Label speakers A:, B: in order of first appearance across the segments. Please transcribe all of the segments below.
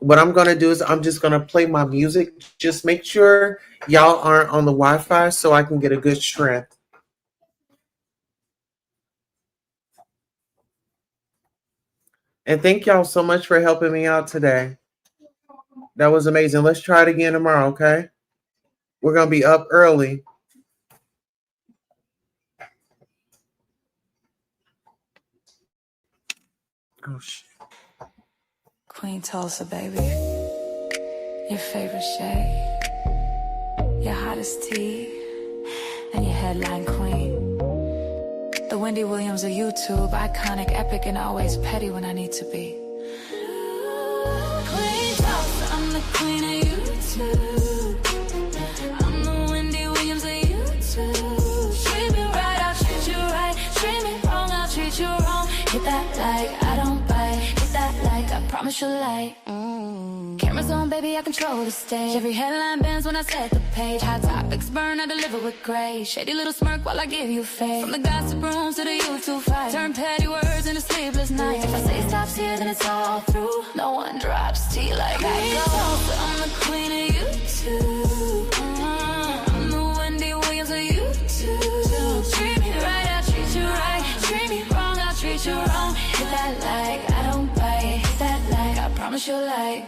A: what I'm gonna do is I'm just gonna play my music. Just make sure y'all aren't on the Wi-Fi so I can get a good strength. And thank y'all so much for helping me out today. That was amazing. Let's try it again tomorrow, okay? We're gonna be up early. Oh shit.
B: Queen Tulsa, baby. Your favorite shade, your hottest tea, and your headline queen. The Wendy Williams of YouTube, iconic, epic, and always petty when I need to be. Queen Tulsa, I'm the queen of YouTube. I'm the Wendy Williams of YouTube. Treat me right, I'll treat you right. Treat me wrong, I'll treat you wrong. Hit that like, I don't bite. Hit that like, I promise you'll like. Cameras on, baby, I control the stage. Every headline bends when I set the page. Hot topics burn, I deliver with grace. Shady little smirk while I give you faith. From the gossip rooms to the YouTube fight, turn petty words into sleepless nights. If I say stops here, then it's all through. No one drops tea like I do. I'm the queen of YouTube. I'm the Wendy Williams of YouTube. Treat me right, I'll treat you right. Treat me wrong, I'll treat you wrong. Hit that like, I don't bite. Hit that like, I promise you'll like.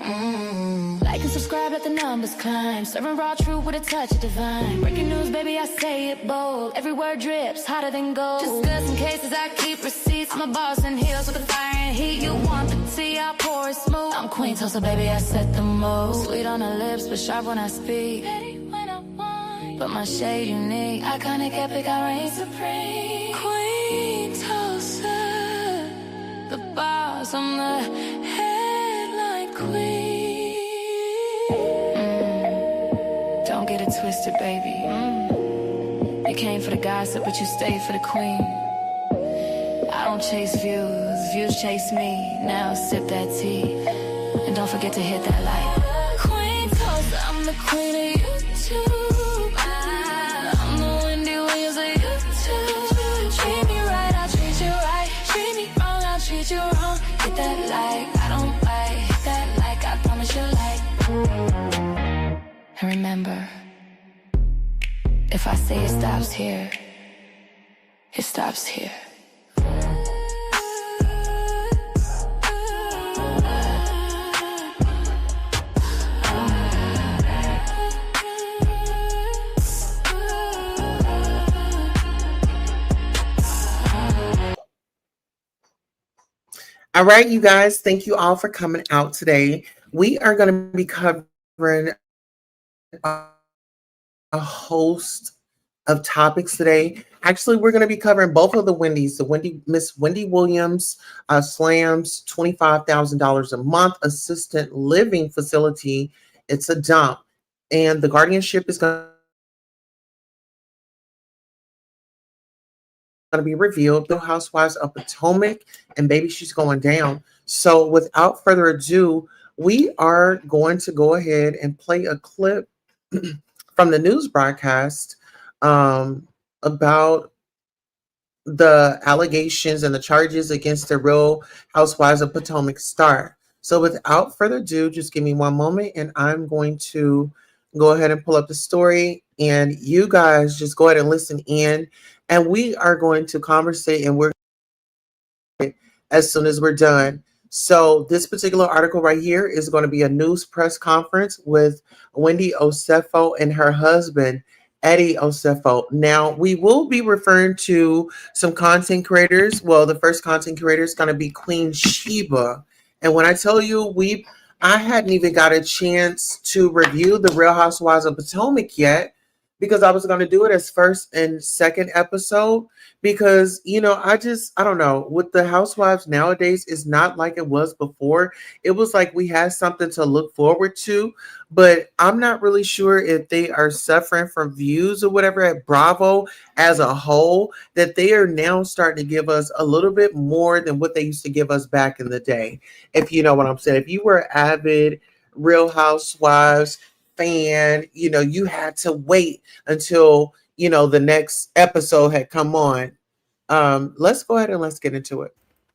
B: Like and subscribe, let the numbers climb. Serving raw truth with a touch of divine. Breaking news, baby, I say it bold. Every word drips, hotter than gold. Just in cases, I keep receipts. I'm a boss in heels with the fire and heat. You want the tea, I'll pour it smooth. I'm Queen Tulsa, baby, I set the mood. Sweet on the lips, but sharp when I speak. Petty when I want, but my shade unique. Iconic, epic, I reign supreme. Queen Tulsa, the boss, I'm the headline queen. Don't get it twisted, baby. You came for the gossip, but you stayed for the queen. I don't chase views, views chase me. Now sip that tea, and don't forget to hit that like. Queen Tulsa, I'm the queen of YouTube. I'm the Wendy Williams of YouTube. Treat me right, I'll treat you right. Treat me wrong, I'll treat you wrong. Hit that like, I don't bite. Hit that like, I promise you like. And remember, if I say it stops here, it stops here.
A: All right, you guys, thank you all for coming out today. We are going to be covering a host of topics today. Actually, we're going to be covering both of the Wendy's, the Miss Wendy Williams SLAMS $25,000 a month assistant living facility. It's a dump, and the guardianship is going to be revealed. The Housewives of Potomac, and baby, she's going down. So, without further ado, we are going to go ahead and play a clip from the news broadcast about the allegations and the charges against the Real Housewives of Potomac star. So without further ado, just give me one moment and I'm going to go ahead and pull up the story, and you guys just go ahead and listen in, and we are going to conversate, and we're as soon as we're done. So this particular article right here is going to be a news press conference with Wendy Osefo and her husband, Eddie Osefo. Now, we will be referring to some content creators. Well, the first content creator is going to be Queen Sheba. And when I tell you, I hadn't even got a chance to review the Real Housewives of Potomac yet, because I was going to do it as first and second episode, because, I don't know, with the Housewives nowadays, it's not like it was before. It was like we had something to look forward to, but I'm not really sure if they are suffering from views or whatever at Bravo as a whole, that they are now starting to give us a little bit more than what they used to give us back in the day. If you know what I'm saying. If you were avid Real Housewives fan, you had to wait until, the next episode had come on. Let's go ahead and let's get into it.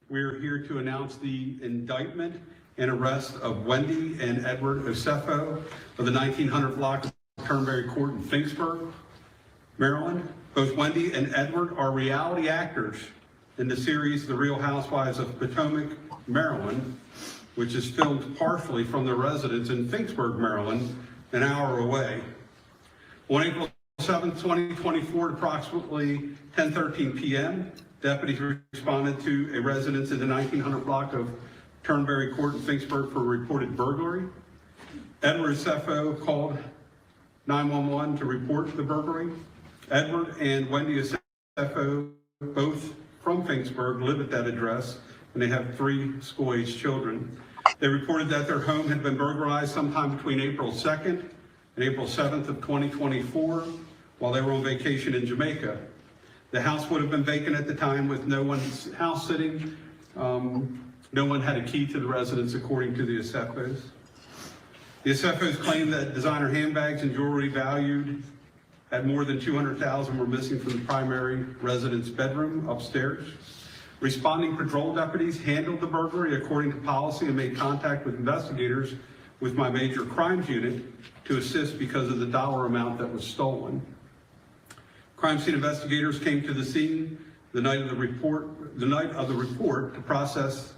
C: We're here to announce the indictment and arrest of Wendy and Edward Osefo of the 1900 block of Turnberry Court in Finksburg, Maryland. Both Wendy and Edward are reality actors in the series The Real Housewives of Potomac, Maryland, which is filmed partially from their residence in Finksburg, Maryland, an hour away. On April 7, 2024, at approximately 10:13 p.m., deputies responded to a residence in the 1900 block of Turnberry Court in Finksburg for a reported burglary. Edward Osefo called 911 to report the burglary. Edward and Wendy Osefo, both from Finksburg, live at that address, and they have 3 school-aged children. They reported that their home had been burglarized sometime between April 2nd and April 7th of 2024 while they were on vacation in Jamaica. The house would have been vacant at the time with no one's house sitting. No one had a key to the residence, according to the Osefos. The Osefos claimed that designer handbags and jewelry valued at more than $200,000 were missing from the primary residence bedroom upstairs. Responding patrol deputies handled the burglary according to policy and made contact with investigators with my major crimes unit to assist because of the dollar amount that was stolen. Crime scene investigators came to the scene the night of the report to process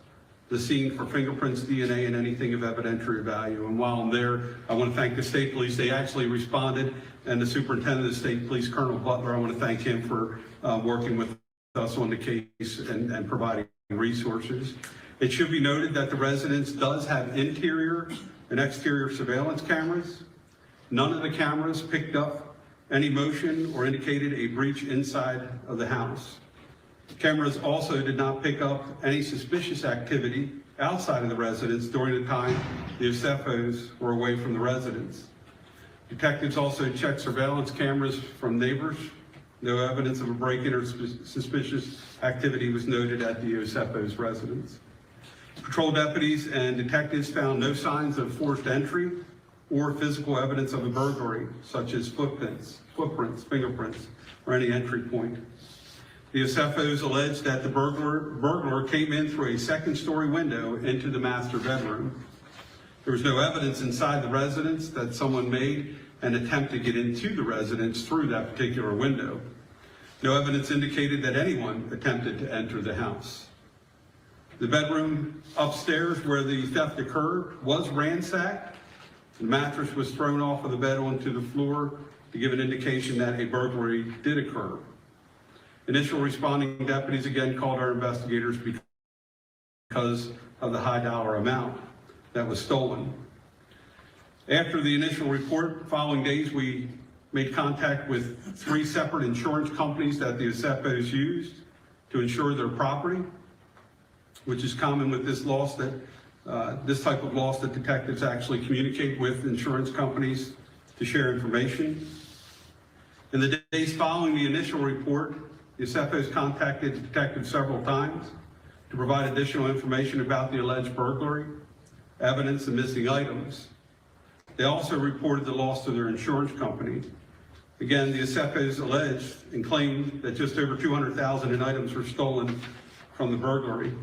C: the scene for fingerprints, DNA, and anything of evidentiary value. And while I'm there, I want to thank the state police. They actually responded, and the superintendent of the state police, Colonel Butler, I want to thank him for working with us on the case and providing resources. It should be noted that the residence does have interior and exterior surveillance cameras. None of the cameras picked up any motion or indicated a breach inside of the house. Cameras also did not pick up any suspicious activity outside of the residence during the time the Osefos were away from the residence. Detectives also checked surveillance cameras from neighbors. No evidence of a break-in or suspicious activity was noted at the Osefos' residence. Patrol deputies and detectives found no signs of forced entry or physical evidence of a burglary, such as footprints, fingerprints, or any entry point. The Osefos alleged that the burglar came in through a second-story window into the master bedroom. There was no evidence inside the residence that someone made an attempt to get into the residence through that particular window. No evidence indicated that anyone attempted to enter the house. The bedroom upstairs where the theft occurred was ransacked. The mattress was thrown off of the bed onto the floor to give an indication that a burglary did occur. Initial responding deputies again called our investigators because of the high dollar amount that was stolen. After the initial report, following days, we made contact with 3 separate insurance companies that the Osefos used to insure their property, which is common with this loss this type of loss that detectives actually communicate with insurance companies to share information. In the days following the initial report, the Osefos contacted detectives several times to provide additional information about the alleged burglary, evidence, and missing items. They also reported the loss to their insurance company. Again, the Osefos alleged and claimed that just over $200,000 in items were stolen from the burglary.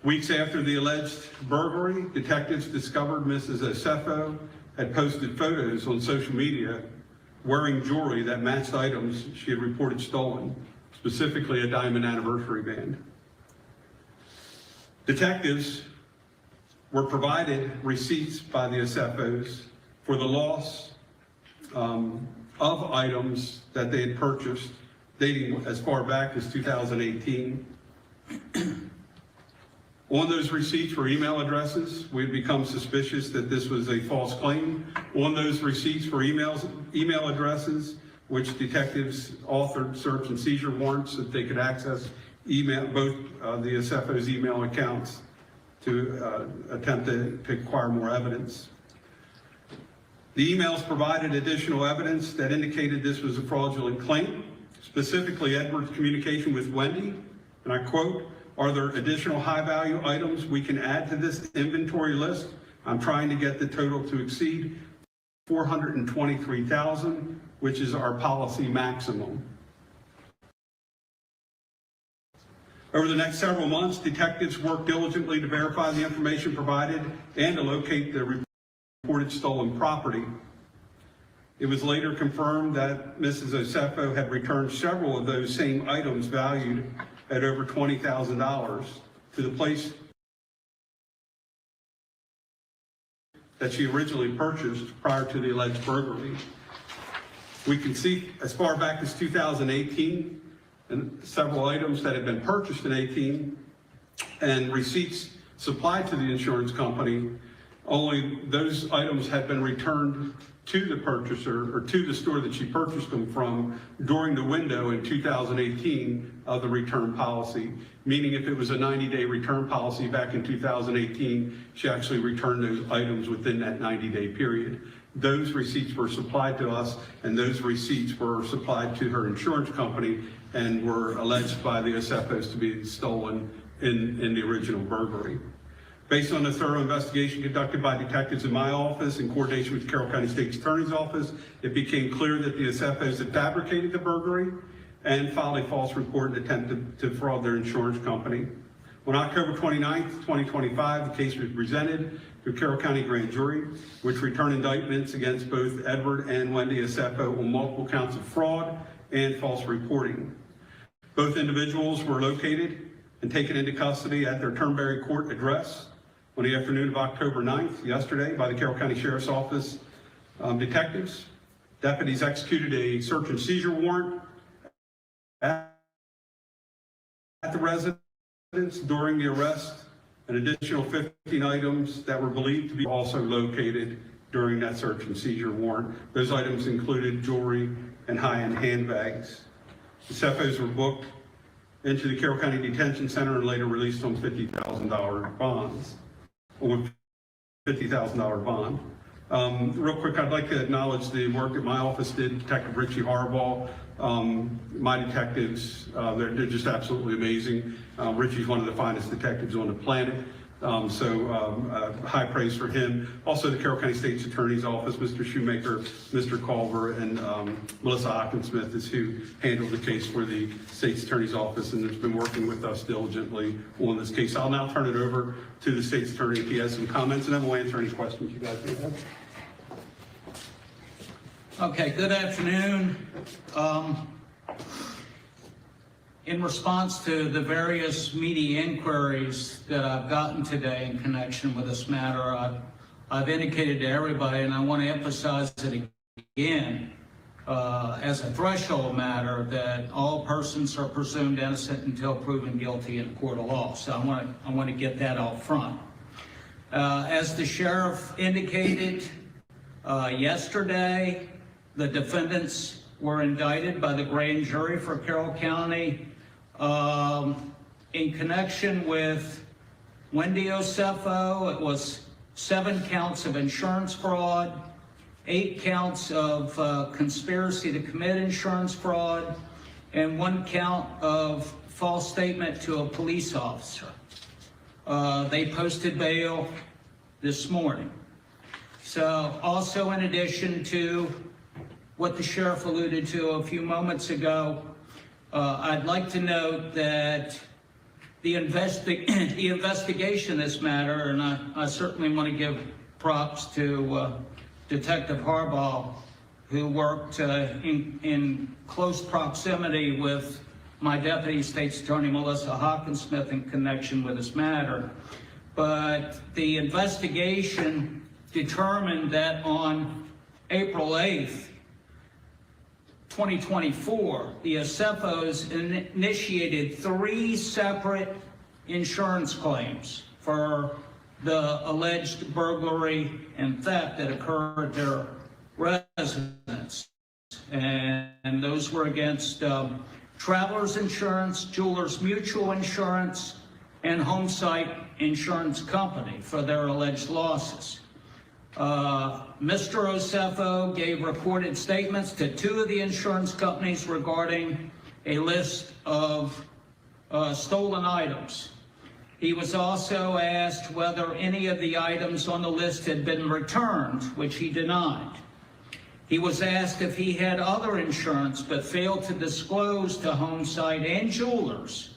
C: Weeks after the alleged burglary, detectives discovered Mrs. Osefo had posted photos on social media wearing jewelry that matched items she had reported stolen, specifically a diamond anniversary band. Detectives were provided receipts by the Osefos for the loss of items that they had purchased dating as far back as 2018. On those receipts were email addresses. We had become suspicious that this was a false claim. On those receipts were email addresses, which detectives authored search and seizure warrants so that they could access both the Osefos' email accounts to attempt to acquire more evidence. The emails provided additional evidence that indicated this was a fraudulent claim, specifically Edward's communication with Wendy, and I quote, "Are there additional high-value items we can add to this inventory list? I'm trying to get the total to exceed $423,000, which is our policy maximum." Over the next several months, detectives worked diligently to verify the information provided and to locate the reported stolen property. It was later confirmed that Mrs. Osefo had returned several of those same items valued at over $20,000 to the place that she originally purchased prior to the alleged burglary. We can see as far back as 2018 and several items that had been purchased in 18 and receipts supplied to the insurance company, only those items had been returned to the purchaser or to the store that she purchased them from during the window in 2018 of the return policy. Meaning if it was a 90-day return policy back in 2018, she actually returned those items within that 90-day period. Those receipts were supplied to us, and those receipts were supplied to her insurance company and were alleged by the Osefos to be stolen in the original burglary. Based on a thorough investigation conducted by detectives in my office in coordination with the Carroll County State's Attorney's Office, it became clear that the Osefos had fabricated the burglary and filed a false report and attempted to defraud their insurance company. On October 29th, 2025, the case was presented to Carroll County Grand Jury, which returned indictments against both Edward and Wendy Osefo on multiple counts of fraud and false reporting. Both individuals were located and taken into custody at their Turnberry Court address on the afternoon of October 9th, yesterday, by the Carroll County Sheriff's Office detectives. Deputies executed a search and seizure warrant at the residence during the arrest. An additional 15 items that were believed to be also located during that search and seizure warrant. Those items included jewelry and high-end handbags. The Osefos were booked into the Carroll County Detention Center and later released on $50,000 bonds. On $50,000 bond. Real quick, I'd like to acknowledge the work that my office did. Detective Richie Harbaugh, my detectives, they're just absolutely amazing. Richie's one of the finest detectives on the planet. High praise for him. Also the Carroll County State's Attorney's Office, Mr. Shoemaker, Mr. Culver, and Melissa Hockensmith is who handled the case for the State's Attorney's Office and has been working with us diligently on this case. I'll now turn it over to the State's Attorney if he has some comments, and then we'll answer any questions you guys may have.
D: Okay, good afternoon. In response to the various media inquiries that I've gotten today in connection with this matter, I've indicated to everybody, and I want to emphasize it again, as a threshold matter, that all persons are presumed innocent until proven guilty in a court of law. So I want to get that out front. As the sheriff indicated yesterday, the defendants were indicted by the grand jury for Carroll County in connection with Wendy Osefo. It was 7 counts of insurance fraud, 8 counts of conspiracy to commit insurance fraud, and 1 count of false statement to a police officer. They posted bail this morning. So also in addition to what the sheriff alluded to a few moments ago, I'd like to note that the investigation in this matter, and I certainly want to give props to Detective Harbaugh, who worked in close proximity with my Deputy State's Attorney, Melissa Hockensmith, in connection with this matter. But the investigation determined that on April 8th, 2024, the Osefos initiated 3 separate insurance claims for the alleged burglary and theft that occurred at their residence. And those were against Travelers Insurance, Jewelers Mutual Insurance, and Homesite Insurance Company for their alleged losses. Mr. Osefo gave reported statements to 2 of the insurance companies regarding a list of stolen items. He was also asked whether any of the items on the list had been returned, which he denied. He was asked if he had other insurance but failed to disclose to Homesite and Jewelers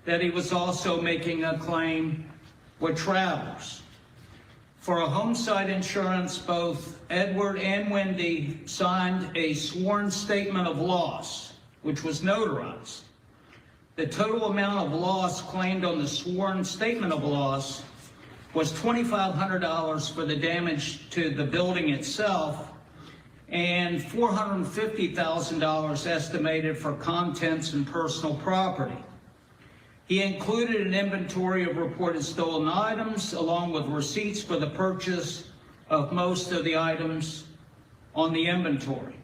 D: that he was also making a claim with Travelers. For a homesite insurance, both Edward and Wendy signed a sworn statement of loss, which was notarized. The total amount of loss claimed on the sworn statement of loss was $2,500 for the damage to the building itself and $450,000 estimated for contents and personal property. He included an inventory of reported stolen items along with receipts for the purchase of most of the items on the inventory.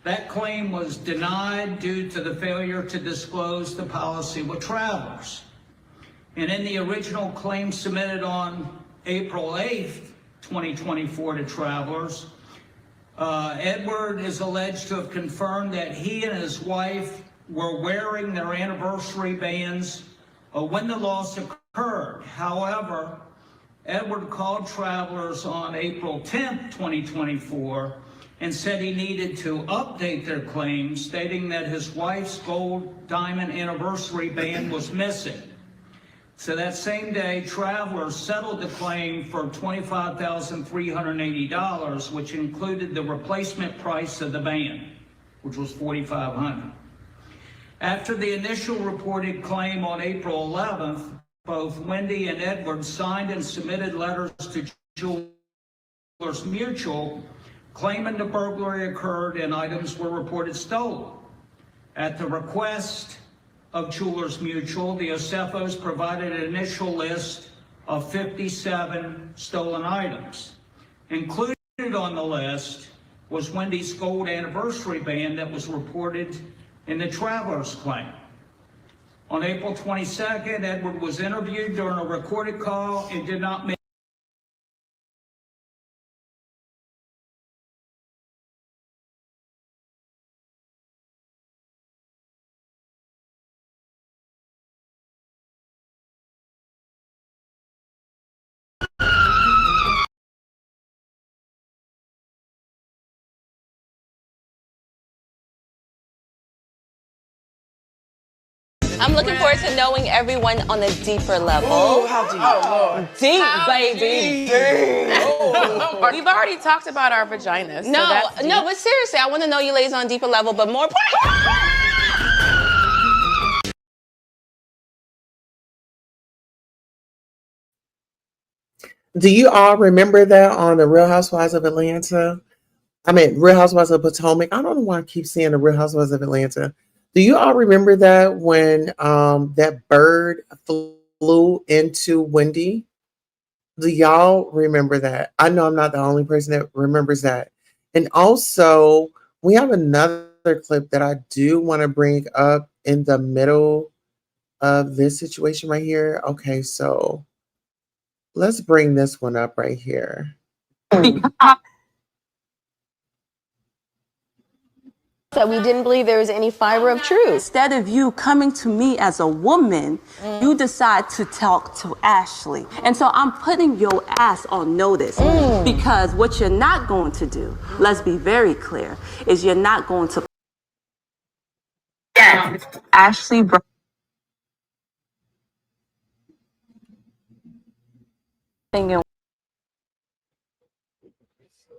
D: That claim was denied due to the failure to disclose the policy with Travelers. And in the original claim submitted on April 8th, 2024 to Travelers, Edward is alleged to have confirmed that he and his wife were wearing their anniversary bands when the loss occurred. However, Edward called Travelers on April 10th, 2024, and said he needed to update their claim, stating that his wife's gold diamond anniversary band was missing. So that same day, Travelers settled the claim for $25,380, which included the replacement price of the band, which was $4,500. After the initial reported claim on April 11th, both Wendy and Edward signed and submitted letters to Jewelers Mutual claiming the burglary occurred and items were reported stolen. At the request of Jewelers Mutual, the Osefos provided an initial list of 57 stolen items. Included on the list was Wendy's gold anniversary band that was reported in the Travelers claim. On April 22nd, Edward was interviewed during a recorded call and did not make
E: I'm looking forward to knowing everyone on a deeper level.
F: Oh, how deep? Oh, Lord.
E: Deep, baby.
F: We've already talked about our vaginas.
E: No,
F: so that's
E: no, but seriously, I want to know you ladies on a deeper level, but more
A: Do you all remember that on the Real Housewives of Atlanta? I mean, Real Housewives of Potomac. I don't know why I keep saying the Real Housewives of Atlanta. Do you all remember that when that bird flew into Wendy? Do y'all remember that? I know I'm not the only person that remembers that. And also, we have another clip that I do want to bring up in the middle of this situation right here. Okay, so let's bring this one up right here.
E: that we didn't believe there was any fiber of truth.
G: Instead of you coming to me as a woman, you decide to talk to Ashley. And so I'm putting your ass on notice because what you're not going to do, let's be very clear, is you're not going to. Yes, Ashley.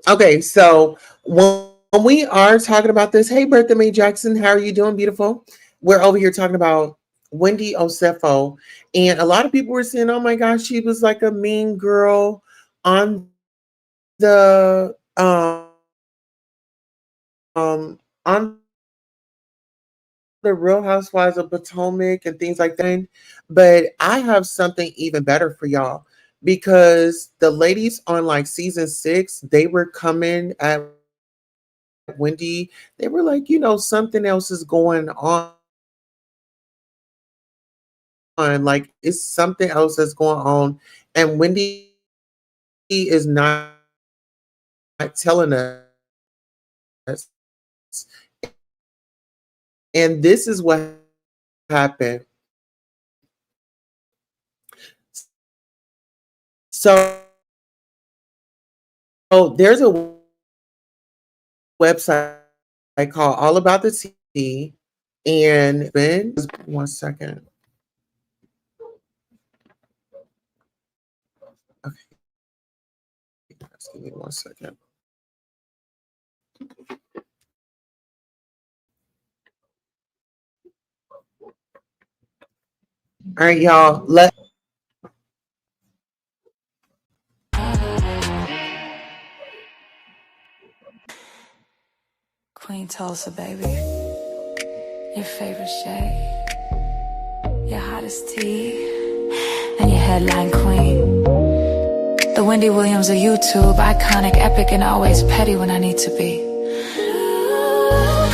A: Okay, so when we are talking about this, hey, Bertha Mae Jackson, how are you doing, beautiful? We're over here talking about Wendy Osefo, and a lot of people were saying, oh my gosh, she was like a mean girl on the on the Real Housewives of Potomac and things like that. But I have something even better for y'all, because the ladies on like season 6, they were coming at Wendy. They were like, you know, something else is going on. Like it's something else that's going on. And Wendy is not telling us. And this is what happened. So there's a website called All About the Tea, and Ben, 1 second. Just give me 1 second. All right, y'all.
B: Queen Tulsa, baby. Your favorite shade, your hottest tea, and your headline queen. The Wendy Williams of YouTube, iconic, epic, and always petty when I need to be.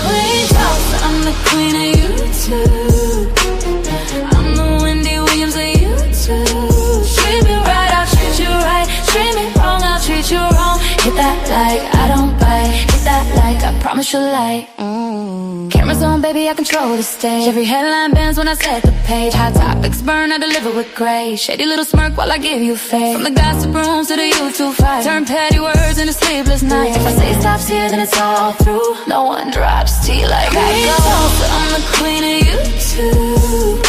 B: Queen Tulsa, I'm the queen of YouTube. I'm the Wendy Williams of YouTube. Treat me right, I'll treat you right. Treat me wrong, I'll treat you wrong. Hit that like, I don't bite. Hit that like, I promise you'll like. Cameras on, baby, I control the stage. Every headline bends when I set the page. Hot topics burn, I deliver with grace. Shady little smirk while I give you faith. From the gossip rooms to the YouTube fight, turn petty words into sleepless nights. If I say stops here, then it's all through. No one drops tea like I do. I'm the queen of YouTube.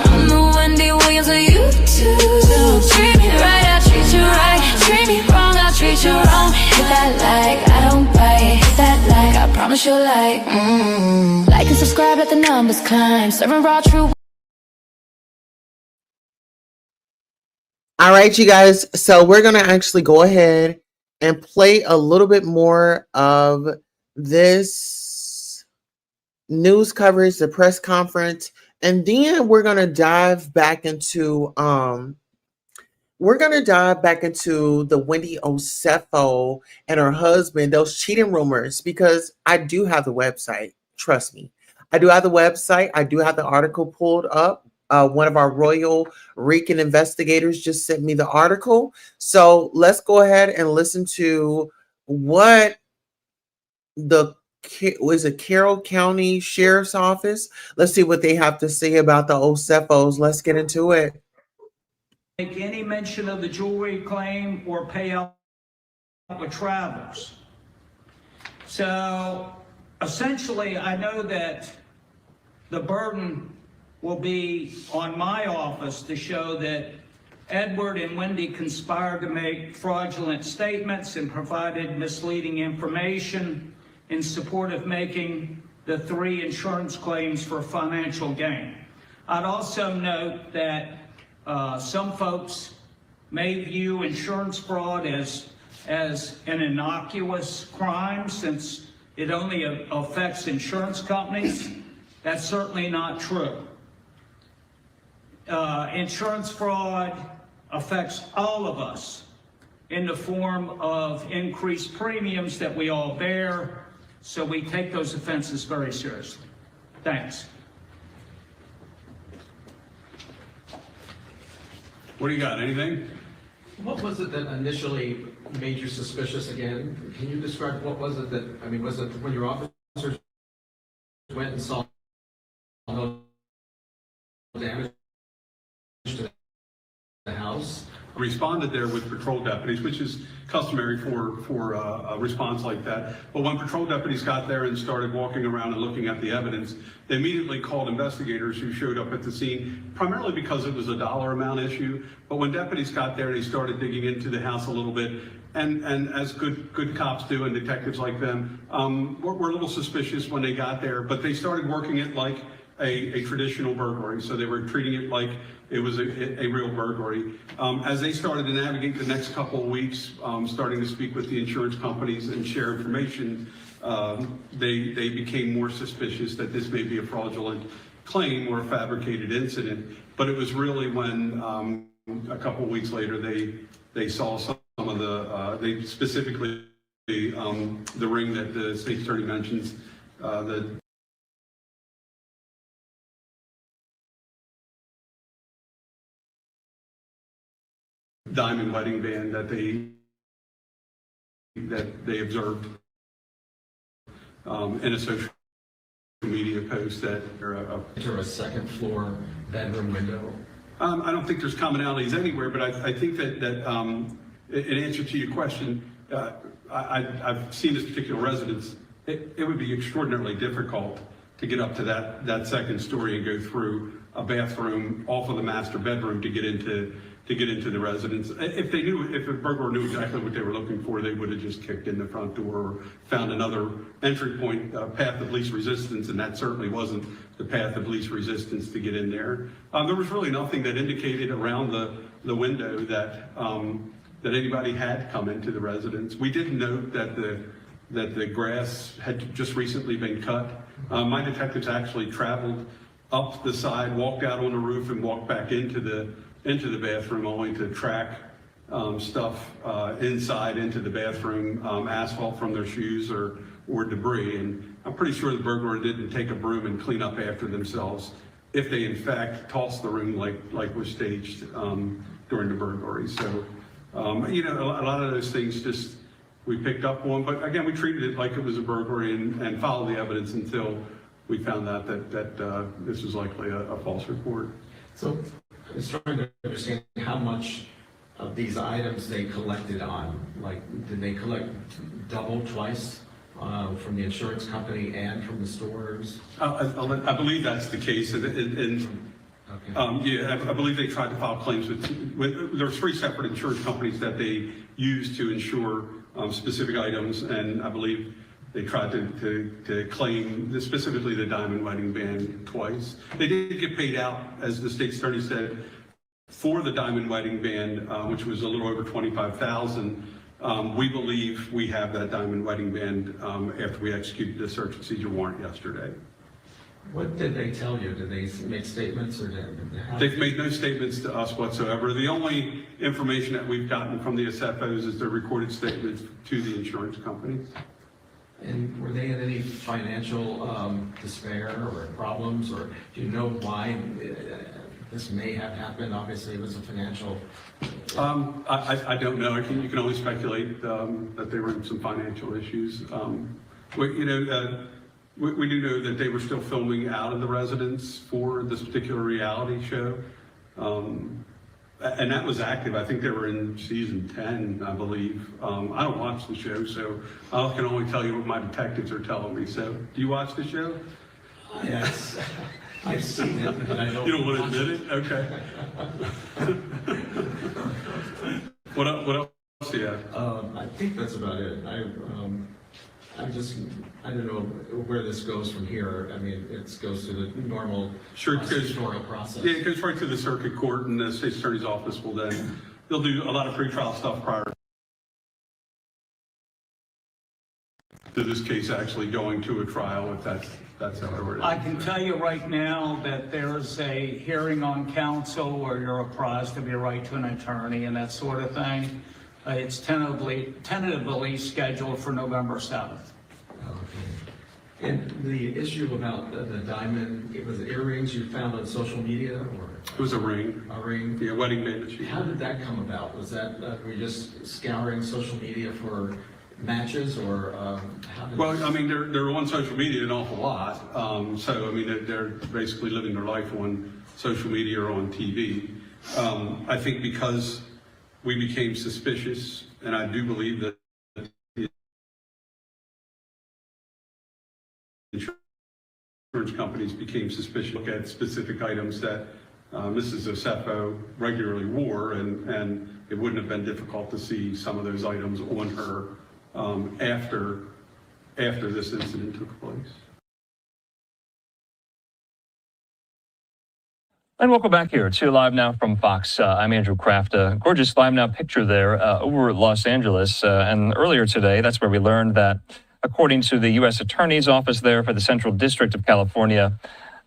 B: I'm the Wendy Williams of YouTube. Treat me right, I'll treat you right. Treat me wrong, I'll treat you wrong. Hit that like, I don't bite. Hit that like, I promise you'll like. Like and subscribe, let the numbers climb. Serving raw true.
A: All right, you guys. So we're going to actually go ahead and play a little bit more of this news coverage, the press conference, and then we're going to dive back into the Wendy Osefo and her husband, those cheating rumors, because I do have the website. Trust me. I do have the website. I do have the article pulled up. One of our Royal Rican investigators just sent me the article. So let's go ahead and listen to what was it Carroll County Sheriff's Office? Let's see what they have to say about the Osefos. Let's get into it.
D: Make any mention of the jewelry claim or pay out with travelers. So essentially, I know that the burden will be on my office to show that Edward and Wendy conspired to make fraudulent statements and provided misleading information in support of making the 3 insurance claims for financial gain. I'd also note that some folks may view insurance fraud as an innocuous crime since it only affects insurance companies. That's certainly not true. Insurance fraud affects all of us in the form of increased premiums that we all bear, so we take those offenses very seriously. Thanks.
C: What do you got? Anything?
H: What was it that initially made you suspicious again? Can you describe what was it that, I mean, was it when your officers went and saw no damage to the house?
C: Responded there with patrol deputies, which is customary for a response like that. But when patrol deputies got there and started walking around and looking at the evidence, they immediately called investigators who showed up at the scene, primarily because it was a dollar amount issue. But when deputies got there, they started digging into the house a little bit. And as good cops do and detectives like them, were a little suspicious when they got there, but they started working it like a traditional burglary. So they were treating it like it was a real burglary. As they started to navigate the next couple of weeks, starting to speak with the insurance companies and share information, they became more suspicious that this may be a fraudulent claim or a fabricated incident. But it was really when a couple of weeks later they saw some of the, they specifically the ring that the state attorney mentions, the diamond wedding band that they observed in a social media post that
H: Enter a second floor bedroom window.
C: I don't think there's commonalities anywhere, but I think that in answer to your question, I've seen this particular residence. It would be extraordinarily difficult to get up to that second story and go through a bathroom off of the master bedroom to get into to get into the residence. If a burglar knew exactly what they were looking for, they would have just kicked in the front door or found another entry point, path of least resistance, and that certainly wasn't the path of least resistance to get in there. There was really nothing that indicated around the window that anybody had come into the residence. We did note that the grass had just recently been cut. My detectives actually traveled up the side, walked out on the roof, and walked back into the bathroom, only to track stuff inside into the bathroom, asphalt from their shoes or debris. And I'm pretty sure the burglar didn't take a broom and clean up after themselves if they in fact tossed the room like was staged during the burglary. So, a lot of those things just we picked up on, but again, we treated it like it was a burglary and followed the evidence until we found out that this was likely a false report.
H: So I was trying to understand how much of these items they collected on. Like, did they collect double, twice from the insurance company and from the stores?
C: I believe that's the case. I believe they tried to file claims with there were 3 separate insurance companies that they used to insure specific items, and I believe they tried to claim specifically the diamond wedding band twice. They did get paid out, as the state attorney said, for the diamond wedding band, which was a little over $25,000. We believe we have that diamond wedding band after we executed the search and seizure warrant yesterday.
H: What did they tell you? Did they make statements or
C: They've made no statements to us whatsoever. The only information that we've gotten from the SFOs is their recorded statements to the insurance companies.
H: And were they in any financial despair or problems, or do you know why this may have happened? Obviously, it was a financial.
C: I don't know. You can only speculate that they were in some financial issues. We do know that they were still filming out of the residence for this particular reality show. And that was active. I think they were in season 10, I believe. I don't watch the show, so I can only tell you what my detectives are telling me. So, do you watch the show?
H: Yes, I've seen it, but I don't.
C: You don't want to admit it? Okay. What else do you have?
H: I think that's about it. I don't know where this goes from here. I mean, it goes through the normal prosecutorial process.
C: Yeah, it goes right to the circuit court, and the state attorney's office will they'll do a lot of pretrial stuff prior to this case actually going to a trial, if that's how it is.
D: I can tell you right now that there's a hearing on counsel where you're apprised of your right to an attorney and that sort of thing. It's tentatively scheduled for November 7th.
H: Okay. And the issue about the diamond, it was earrings you found on social media, or?
C: It was a ring.
H: A ring?
C: Yeah, wedding band.
H: How did that come about? Was that, were you just scouring social media for matches, or how did?
C: Well, I mean, they're on social media an awful lot. So, I mean, they're basically living their life on social media or on TV. I think because we became suspicious, and I do believe that the insurance companies became suspicious. Look at specific items that Mrs. Osefo regularly wore, and it wouldn't have been difficult to see some of those items on her after this incident took place.
I: And welcome back here to Live Now from Fox. I'm Andrew Kraft. A gorgeous Live Now picture there over Los Angeles. And earlier today, that's where we learned that, according to the U.S. Attorney's Office there for the Central District of California,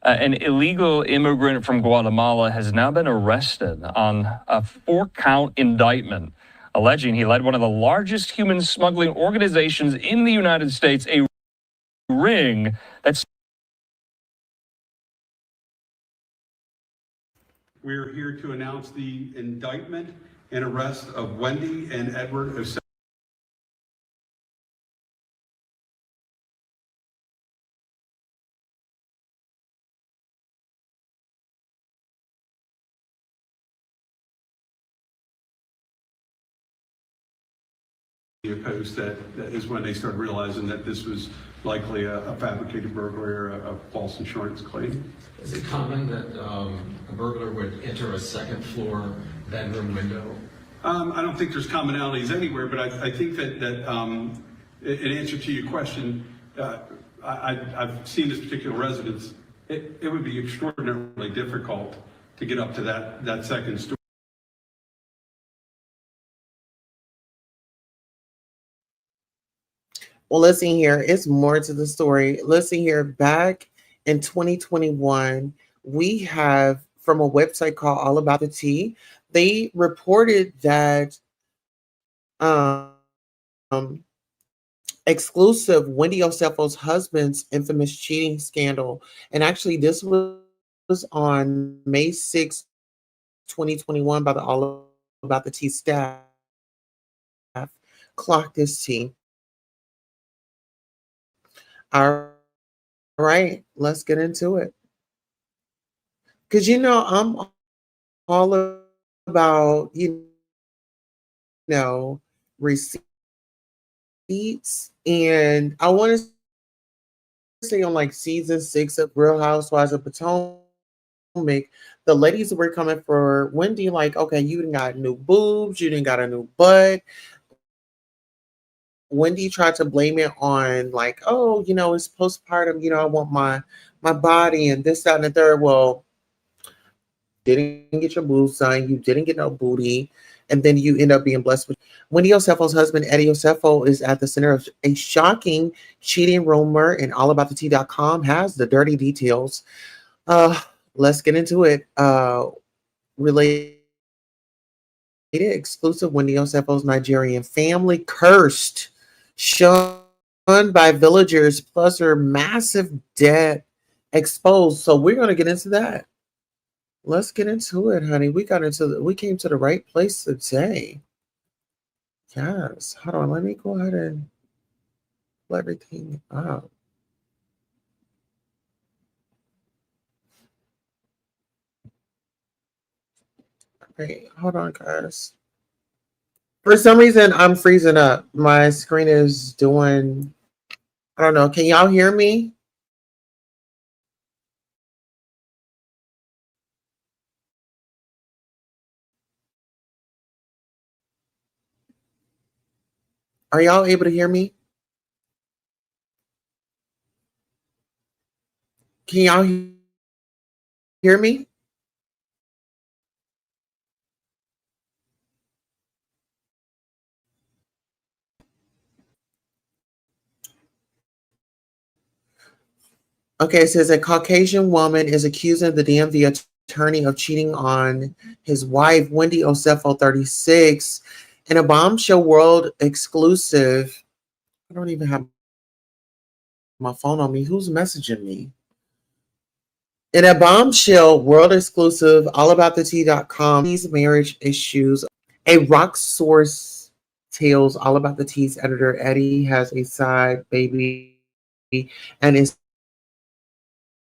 I: an illegal immigrant from Guatemala has now been arrested on a 4-count indictment, alleging he led one of the largest human smuggling organizations in the United States, a ring that's.
C: We're here to announce the indictment and arrest of Wendy and Edward Osefo. Post that is when they started realizing that this was likely a fabricated burglary or a false insurance claim.
H: Is it common that a burglar would enter a second floor bedroom window?
C: I don't think there's commonalities anywhere, but I think that in answer to your question, I've seen this particular residence. It would be extraordinarily difficult to get up to that second story.
A: Well, listen here, it's more to the story. Listen here, back in 2021, we have from a website called All About the Tea, they reported that um, exclusive Wendy Osefo's husband's infamous cheating scandal. And actually, this was on May 6th, 2021 by the All About the Tea staff. Clock this tea. All right, let's get into it. Because, I'm all about, receipts. And I want to say on like season 6 of Real Housewives of Potomac, the ladies were coming for Wendy, like, okay, you didn't got new boobs, you didn't got a new butt. Wendy tried to blame it on like, oh, it's postpartum, I want my body and this, that, and the third. Well, didn't get your boobs done, you didn't get no booty, and then you end up being blessed with Wendy Osefo's husband, Eddie Osefo, is at the center of a shocking cheating rumor, and allaboutthetea.com has the dirty details. Let's get into it. Related exclusive Wendy Osefo's Nigerian family cursed, shunned by villagers, plus her massive debt exposed. So we're going to get into that. Let's get into it, honey. We came to the right place today. Yes. Hold on. Let me go ahead and pull everything up. Wait, hold on, guys. For some reason, I'm freezing up. My screen is doing, I don't know. Can y'all hear me? Are y'all able to hear me? Can y'all hear me? Okay, it says a Caucasian woman is accusing the DMV attorney of cheating on his wife, Wendy Osefo, 36, in a bombshell world exclusive. I don't even have my phone on me. Who's messaging me? In a bombshell world exclusive, allaboutthetea.com, these marriage issues, a rock source tells All About the Tea's editor Eddie has a side baby and is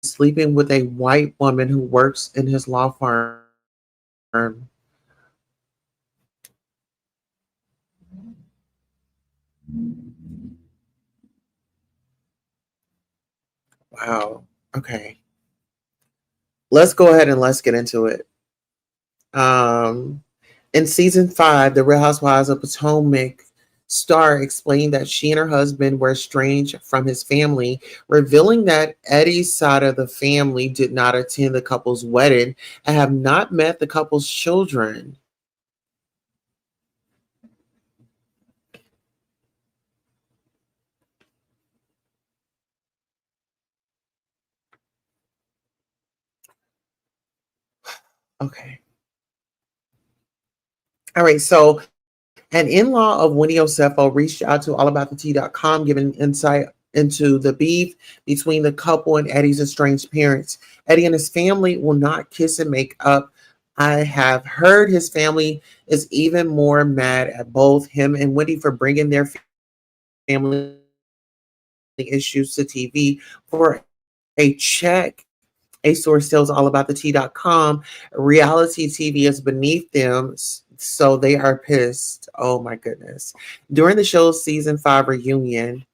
A: sleeping with a white woman who works in his law firm. Wow. Okay. Let's go ahead and let's get into it. In season 5, The Real Housewives of Potomac star explained that she and her husband were estranged from his family, revealing that Eddie's side of the family did not attend the couple's wedding and have not met the couple's children. Okay. All right. So an in-law of Wendy Osefo reached out to allaboutthetea.com, giving insight into the beef between the couple and Eddie's estranged parents. Eddie and his family will not kiss and make up. I have heard his family is even more mad at both him and Wendy for bringing their family issues to TV for a check. A source tells allaboutthetea.com reality TV is beneath them, so they are pissed. Oh my goodness. During the show's season 5 reunion,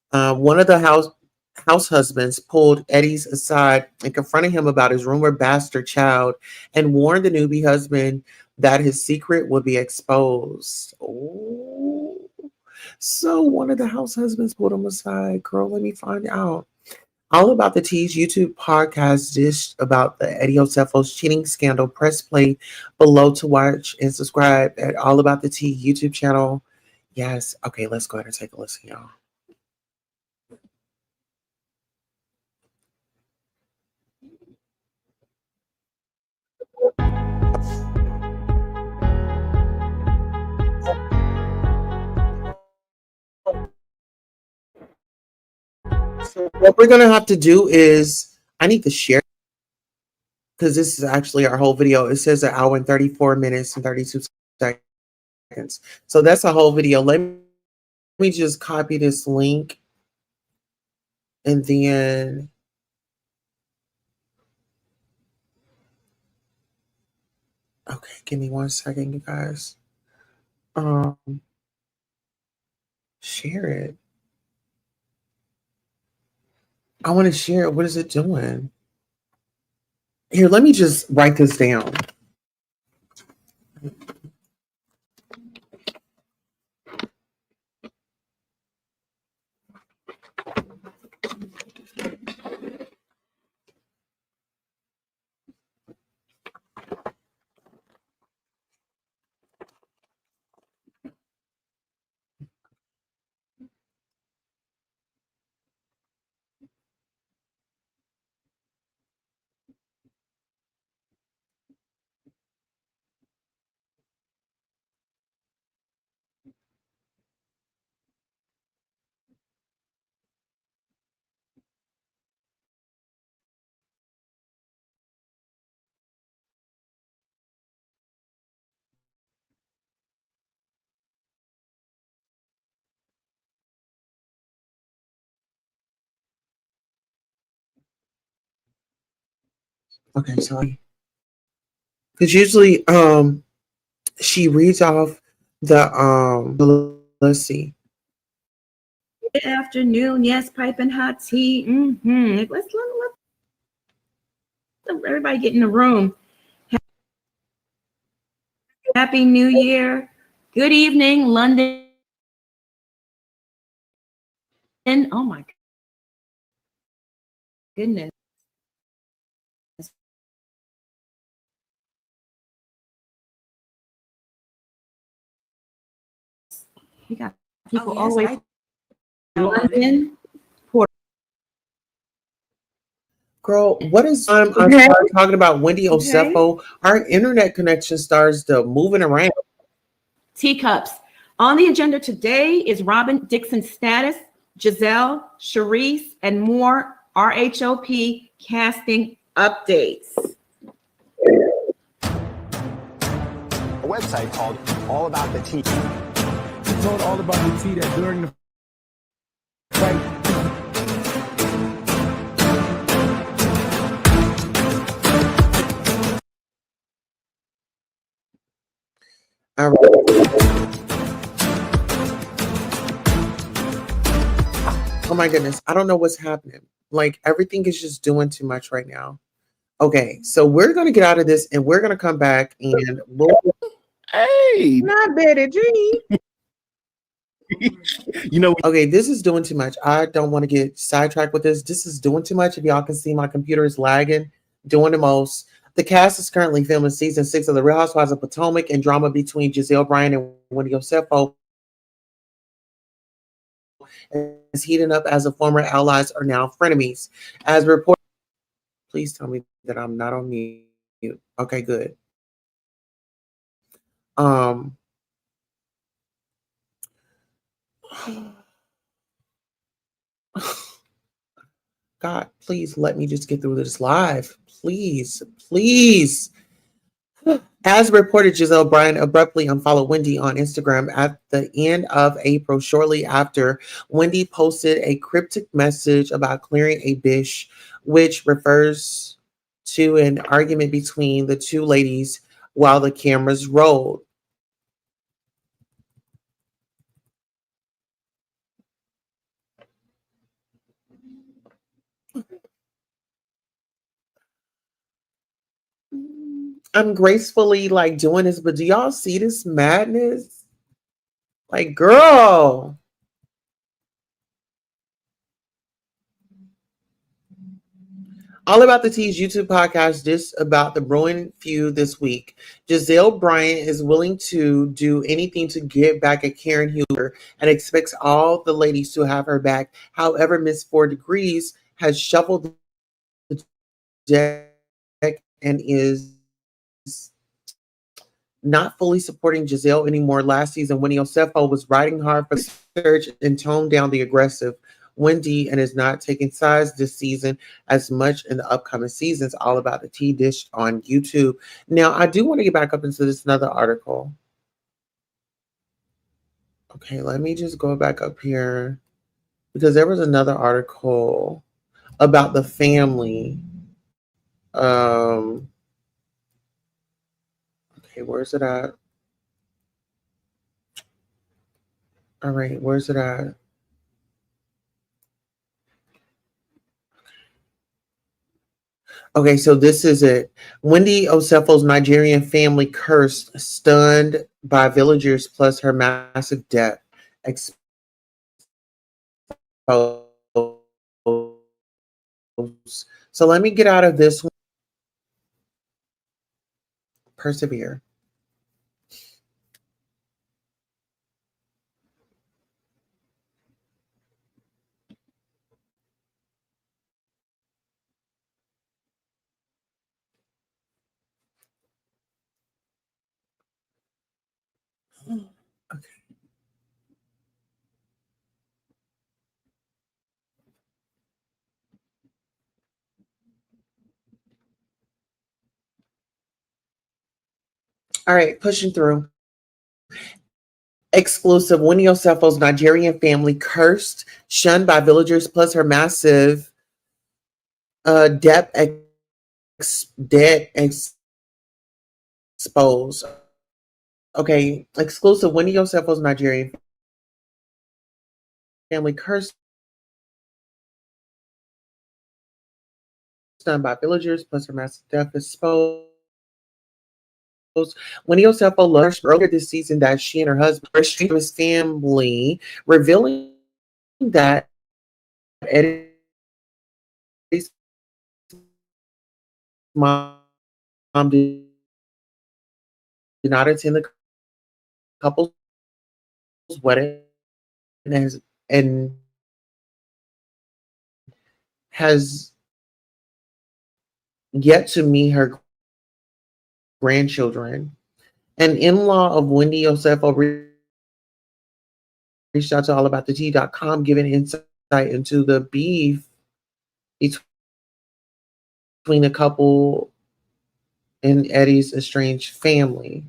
A: one of the house husbands pulled Eddie's aside and confronted him about his rumored bastard child and warned the newbie husband that his secret would be exposed. Oh, so one of the house husbands pulled him aside. Girl, let me find out. All About the T's YouTube podcast dish about the Eddie Osefo's cheating scandal. Press play below to watch and subscribe at All About the Tea YouTube channel. Yes. Okay, let's go ahead and take a listen, y'all. So what we're gonna have to do is I need to share because this is actually our whole video. It says 1 hour and 34 minutes and 32 seconds. So that's a whole video. Let me just copy this link and then okay, give me 1 second, you guys. Um Share it. I want to share it. What is it doing? Here, let me just write this down. Okay, sorry. Because usually she reads off let's see.
J: Good afternoon. Yes, piping hot tea. Let's everybody get in the room. Happy New Year. Good evening, London. Oh my goodness. We got people all the way from London.
A: Girl, what is I
J: Okay.
A: started talking about Wendy Osefo? Our internet connection starts to moving around.
J: Teacups. On the agenda today is Robin Dixon's status, Giselle, Sharice, and more RHOP casting updates.
K: A website called All About the Tea.
L: He told All About the Tea that during the fight,
A: All right. Oh my goodness. I don't know what's happening. Like everything is just doing too much right now. Okay, so we're gonna get out of this and we're gonna come back and
M: Hey,
A: not Betty G.
M: you know,
A: Okay, this is doing too much. I don't want to get sidetracked with this. This is doing too much. If y'all can see, my computer is lagging, doing the most. The cast is currently filming season 6 of The Real Housewives of Potomac, and drama between Giselle Bryant and Wendy Osefo is heating up as the former allies are now frenemies. As reported, please tell me that I'm not on mute. Okay, good. God, please let me just get through this live. Please, please. As reported, Giselle Bryant abruptly unfollowed Wendy on Instagram at the end of April, shortly after Wendy posted a cryptic message about clearing a bish, which refers to an argument between the two ladies while the cameras rolled. I'm gracefully like doing this, but do y'all see this madness? Like, girl. All About the Tea's YouTube podcast just about the brewing feud this week. Giselle Bryant is willing to do anything to get back at Karen Huger and expects all the ladies to have her back. However, Miss 4 Degrees has shuffled the deck and is not fully supporting Giselle anymore. Last season, Winnie Osefo was riding hard for search and toned down the aggressive Wendy and is not taking sides this season as much in the upcoming seasons. All About the Tea dished on YouTube. Now, I do want to get back up into this another article. Okay, let me just go back up here because there was another article about the family. Okay, where's it at? All right, where's it at? Okay, so this is it. Wendy Osefo's Nigerian family cursed, stunned by villagers plus her massive debt exposed. So let me get out of this one. Persevere. Okay. All right, pushing through. Exclusive. Winnie Osefo's Nigerian family cursed, shunned by villagers plus her massive debt exposed. Okay, exclusive. Wendy Osefo's Nigerian family cursed, done by villagers plus her massive death exposed. Wendy Osefo learned earlier this season that she and her husband were estranged from his family, revealing that Eddie's mom did not attend the couple's wedding and has yet to meet her grandchildren. An in-law of Wendy Osefo reached out to allaboutthetea.com, giving insight into the beef between the couple and Eddie's estranged family.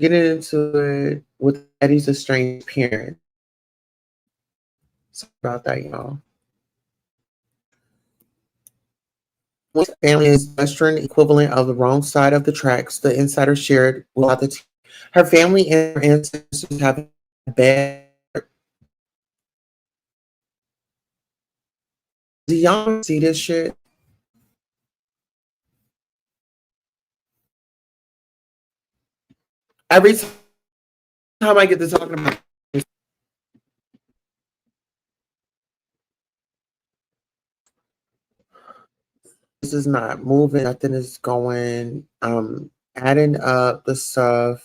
A: Getting into it with Eddie's estranged parents. Sorry about that, y'all. Family is Western equivalent of the wrong side of the tracks, the insider shared with the her family and her ancestors have bad. Do y'all see this shit? Every time I get to talking about this is not moving, nothing is going. Adding up the stuff.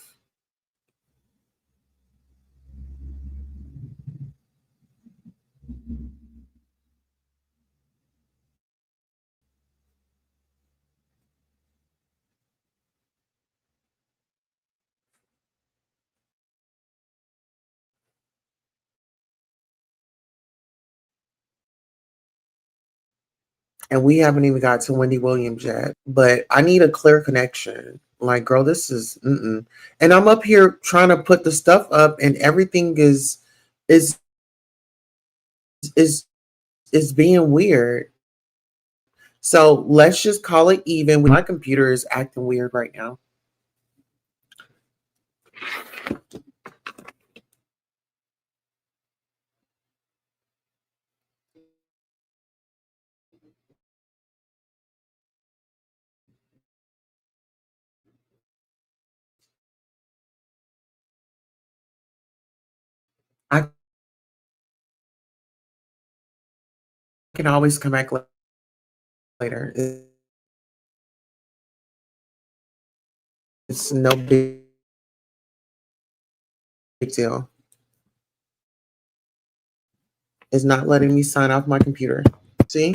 A: And we haven't even got to Wendy Williams yet. But I need a clear connection. Like, girl, this is mm-mm. And I'm up here trying to put the stuff up, and everything is is is being weird. So let's just call it even. My computer is acting weird right now. I can always come back later. It's no big deal. It's not letting me sign off my computer. See?